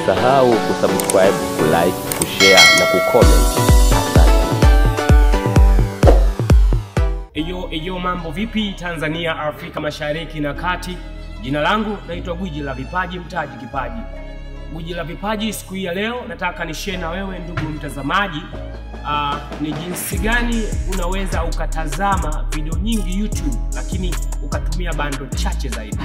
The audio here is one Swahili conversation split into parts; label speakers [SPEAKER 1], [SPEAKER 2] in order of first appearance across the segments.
[SPEAKER 1] usisahau kusubscribe, kulike, kushare na kucomment.
[SPEAKER 2] Eyo mambo vipi Tanzania, Afrika Mashariki na Kati. Jina langu naitwa Gwiji la Vipaji, mtaji kipaji. Gwiji la Vipaji, siku hii ya leo nataka ni share na wewe ndugu mtazamaji ni jinsi gani unaweza ukatazama video nyingi YouTube lakini ukatumia bando chache zaidi.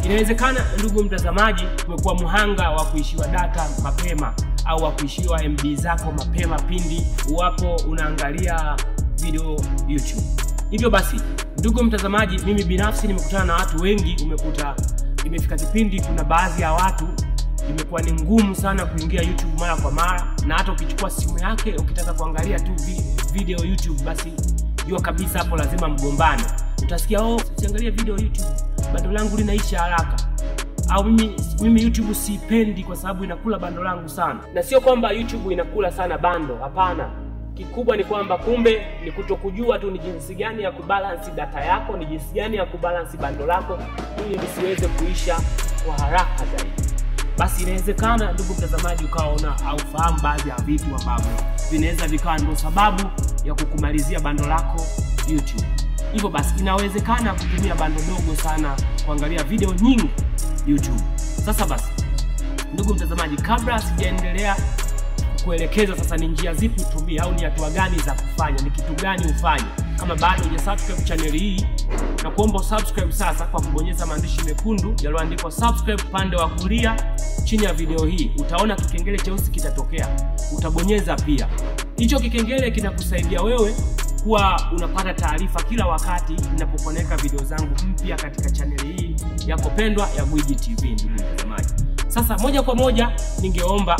[SPEAKER 2] Inawezekana ndugu mtazamaji umekuwa muhanga wa kuishiwa data mapema au wa kuishiwa MB zako mapema pindi uwapo unaangalia video YouTube. Hivyo basi ndugu mtazamaji, mimi binafsi nimekutana na watu wengi. Umekuta imefika kipindi kuna baadhi ya watu imekuwa ni ngumu sana kuingia YouTube mara kwa mara, na hata ukichukua simu yake ukitaka kuangalia tu video YouTube, basi jua kabisa hapo lazima mgombane. Utasikia siangalia video YouTube, bando langu linaisha haraka, au mimi YouTube sipendi kwa sababu inakula bando langu sana. Na sio kwamba YouTube inakula sana bando, hapana. Kikubwa ni kwamba kumbe ni kutokujua tu ni jinsi gani ya kubalance data yako, ni jinsi gani ya kubalance bando lako ili lisiweze kuisha kwa haraka zaidi. Basi inawezekana ndugu mtazamaji ukaona au fahamu baadhi ya vitu ambavyo vinaweza vikawa ndio sababu ya kukumalizia bando lako YouTube. Hivyo basi inawezekana kutumia bando dogo sana kuangalia video nyingi YouTube. Sasa basi ndugu mtazamaji, kabla sijaendelea kuelekeza sasa ni njia zipi utumie au ni hatua gani za kufanya, ni kitu gani ufanye, kama bado hujasubscribe channel hii, na kuomba subscribe sasa kwa kubonyeza maandishi mekundu yaliyoandikwa subscribe pande wa kulia chini ya video hii. Utaona kikengele cheusi kitatokea, utabonyeza pia. Hicho kikengele kinakusaidia wewe kuwa unapata taarifa kila wakati ninapokoneka video zangu mpya katika channel hii yako pendwa ya Gwiji TV. Ndugu mtazamaji, sasa moja kwa moja ningeomba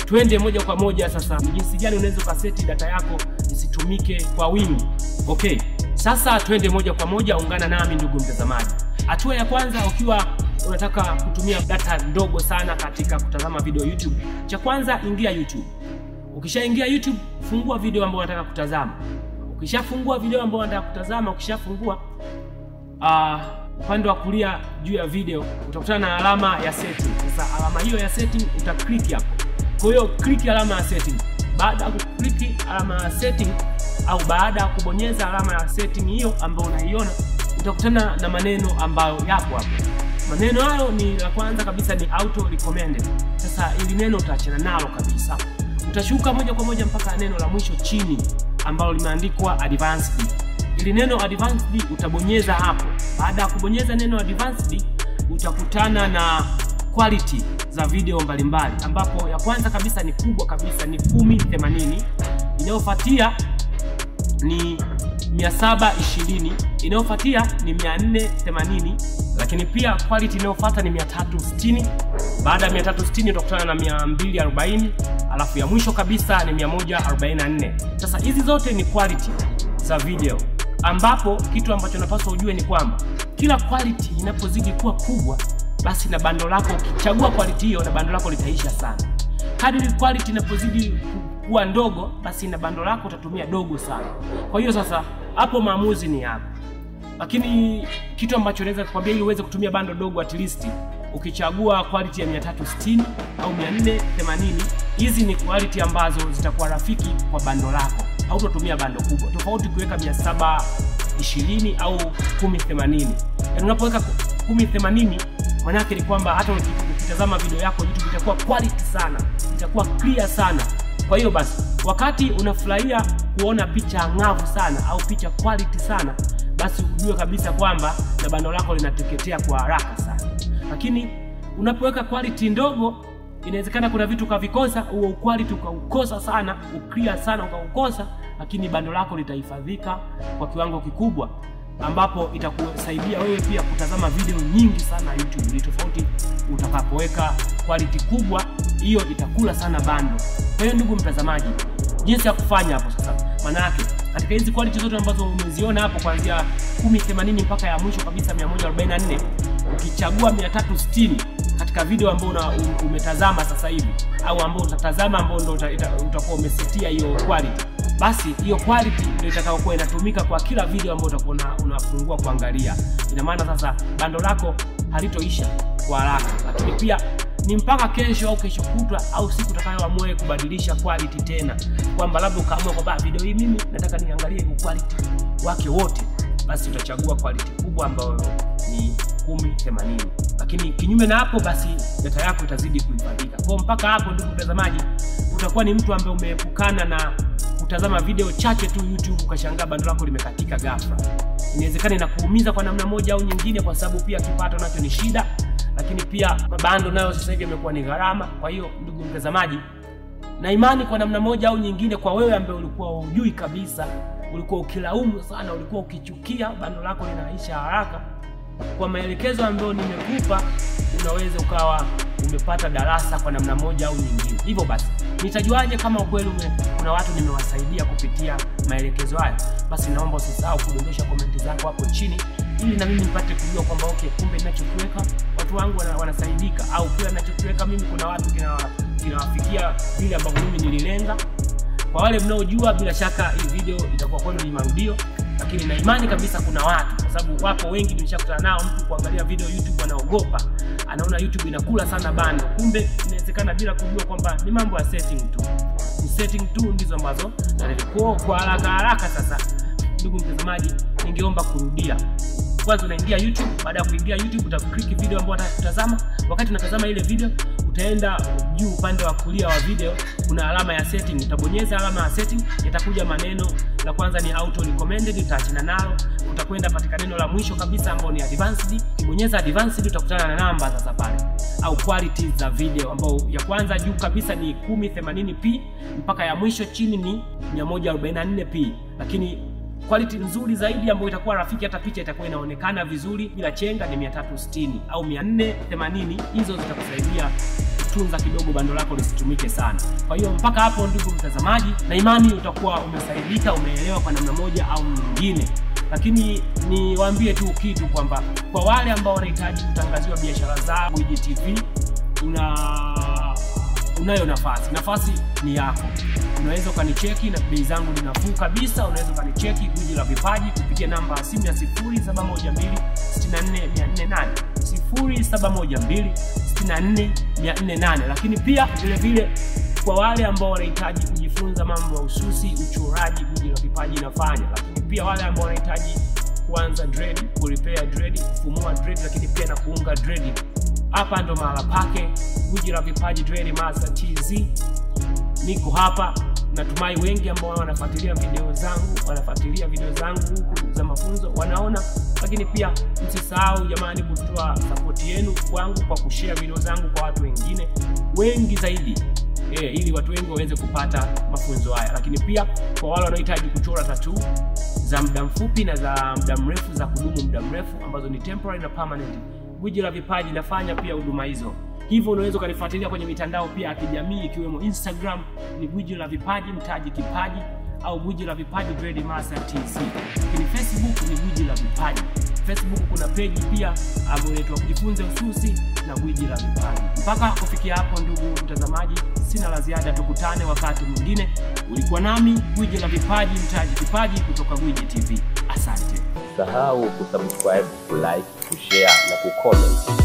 [SPEAKER 2] twende moja kwa moja sasa ni jinsi gani unaweza ukaseti data yako isitumike kwa wingi. Okay, sasa twende moja kwa moja, ungana nami ndugu mtazamaji. Hatua ya kwanza, ukiwa unataka kutumia data ndogo sana katika kutazama video YouTube, cha kwanza ingia YouTube. Ukishaingia YouTube, fungua video ambayo unataka kutazama. Ukishafungua video ambayo unataka kutazama, ukishafungua upande wa kulia juu ya video utakutana na alama ya setting. Sasa alama hiyo ya setting utaklik hapo. Kwa hiyo click alama ya setting. Baada ya kuklik alama ya setting au baada ya kubonyeza alama ya setting hiyo ambayo unaiona, utakutana na maneno ambayo yapo hapo. Maneno hayo ni la kwanza kabisa ni auto recommended. Sasa ili neno utaachana nalo kabisa. Utashuka moja kwa moja mpaka neno la mwisho chini ambalo limeandikwa advanced. Ili neno advanced utabonyeza hapo. Baada ya kubonyeza neno advanced utakutana na quality za video mbalimbali, ambapo ya kwanza kabisa ni kubwa kabisa ni 1080, inayofuatia ni 720, inayofuatia ni 480, lakini pia quality inayofuata ni 360. Baada ya 360 utakutana na 240, alafu ya mwisho kabisa ni 144. Sasa hizi zote ni quality za video, ambapo kitu ambacho napaswa ujue ni kwamba kila quality inapozidi kuwa kubwa, basi na bando lako ukichagua quality hiyo na bando lako litaisha sana. Kadri quality inapozidi kuwa ndogo, basi na bando lako utatumia dogo sana. Kwa hiyo sasa hapo maamuzi ni yako. Lakini kitu ambacho naweza kukwambia ili uweze kutumia bando dogo, at least ukichagua quality ya 360 au 480, hizi ni quality ambazo zitakuwa rafiki kwa bando lako. Hautatumia bando kubwa. Tofauti kuweka 720 au 1080. Yaani unapoweka 1080 maana yake ni kwamba hata ukitazama video yako YouTube itakuwa quality sana, itakuwa clear sana. Kwa hiyo basi wakati unafurahia kuona picha ngavu sana au picha quality sana, basi ujue kabisa kwamba na bando lako linateketea kwa haraka sana. Lakini unapoweka quality ndogo, inawezekana kuna vitu ukavikosa, huo quality ukaukosa sana, uclear sana ukaukosa, lakini bando lako litahifadhika kwa kiwango kikubwa, ambapo itakusaidia wewe pia kutazama video nyingi sana YouTube. Ni tofauti utakapoweka quality kubwa, hiyo itakula sana bando. Kwa hiyo ndugu mtazamaji, jinsi ya kufanya hapo sasa, maana yake katika hizi quality zote ambazo umeziona hapo kuanzia 1080 mpaka ya mwisho kabisa 144, ukichagua 360 katika video ambayo umetazama sasa hivi au ambayo utatazama ambayo ndio utakuwa umesetia hiyo quality, basi hiyo quality ndio itakayokuwa inatumika kwa kila video ambayo utakuwa unafungua kuangalia. Ina maana sasa bando lako halitoisha kwa haraka, lakini pia ni mpaka kesho au kesho kutwa au siku utakayoamua kubadilisha quality tena, kwamba labda ukaamua kwamba video hii mimi nataka niangalie quality wake wote, basi utachagua quality kubwa ambayo ni 1080. Lakini kinyume na hapo, basi data yako itazidi kuhifadhika. Kwa mpaka hapo, ndugu mtazamaji, utakuwa ni mtu ambaye umeepukana na kutazama video chache tu YouTube ukashangaa bando lako limekatika ghafla. Inawezekana inakuumiza kwa namna moja au nyingine, kwa sababu pia kipato nacho ni shida, lakini pia mabando nayo sasa hivi yamekuwa ni gharama. Kwa hiyo ndugu mtazamaji, na imani kwa namna moja au nyingine, kwa wewe ambaye ulikuwa hujui kabisa, ulikuwa ukilaumu sana, ulikuwa ukichukia bando lako linaisha haraka, kwa maelekezo ambayo nimekupa unaweza ukawa umepata darasa kwa namna moja au nyingine. Hivyo basi, nitajuaje kama kweli kuna watu nimewasaidia kupitia maelekezo haya? Basi naomba usisahau kudondosha komenti zako hapo chini, ili na mimi nipate kujua kwamba okay, kumbe ninachokiweka watu wangu wanasaidika, au kila ninachokiweka mimi kuna watu kinawafikia vile ambavyo mimi nililenga. Kwa wale mnaojua, bila shaka hii video itakuwa kwenu ni marudio, lakini na imani kabisa kuna watu, kwa sababu wapo wengi nimeshakutana nao, mtu kuangalia video YouTube anaogopa, anaona YouTube inakula sana bando, kumbe inawezekana bila kujua kwamba ni mambo ya setting tu. Ni setting tu ndizo ambazo nalikuwa kwa haraka. Sasa ndugu mtazamaji, ningeomba kurudia. Kwanza unaingia YouTube, baada ya kuingia YouTube utaklik video ambayo unataka kutazama. Wakati unatazama ile video, utaenda juu upande wa kulia wa video, kuna alama ya setting, utabonyeza alama ya setting, itakuja maneno la kwanza ni auto recommended, utaachana nalo, utakwenda katika neno la mwisho kabisa ambao ni advanced. Ukibonyeza advanced utakutana na namba sasa pale, au quality za video, ambao ya kwanza juu kabisa ni 1080p mpaka ya mwisho chini ni 144p, lakini quality nzuri zaidi ambayo itakuwa rafiki, hata picha itakuwa inaonekana vizuri bila chenga, ni 360 au 480. Hizo zitakusaidia kutunza kidogo bando lako lisitumike sana. Kwa hiyo mpaka hapo, ndugu mtazamaji, na imani utakuwa umesaidika, umeelewa kwa namna moja au nyingine. Lakini niwaambie tu kitu kwamba kwa wale ambao wanahitaji kutangaziwa biashara zao kwenye TV, unayo nafasi ni yako. Unaweza ukanicheki na bei zangu ni nafuu kabisa. Unaweza ukanicheki Gwiji la Vipaji kupitia namba ya simu ya 0712644408 0712644408. Lakini pia vile kwa wale ambao wanahitaji kujifunza mambo ya ususi, uchoraji, Gwiji la Vipaji inafanya. Lakini pia wale ambao wanahitaji kuanza dread, kurepair dread, kufumua dread, lakini pia na kuunga dread, hapa ndo mahala pake. Gwiji la Vipaji Dread Master TZ, niko hapa. Natumai wengi ambao wanafuatilia video zangu huku za mafunzo wanaona, lakini pia msisahau jamani kutoa support yenu kwangu kwa kushare video zangu kwa watu wengine wengi zaidi, ili watu wengi waweze kupata mafunzo haya. Lakini pia kwa wale wanaohitaji kuchora tattoo za muda mfupi na za muda mrefu, za kudumu muda mrefu, ambazo ni temporary na permanent, Gwiji la Vipaji nafanya pia huduma hizo. Hivyo unaweza ukanifuatilia kwenye mitandao pia ya kijamii, ikiwemo Instagram ni Gwiji la Vipaji mtaji kipaji, au Gwiji la Vipaji Dread Master TZ. Lakini Facebook ni Gwiji la Vipaji. Facebook kuna page pia ambayo inaitwa Kujifunza Ususi na Gwiji la Vipaji. Mpaka kufikia hapo, ndugu mtazamaji, sina la ziada. Tukutane wakati mwingine. Ulikuwa nami Gwiji la Vipaji mtaji kipaji kutoka Gwiji TV. Asante.
[SPEAKER 1] Usisahau kusubscribe, kulike, kushare na kucomment.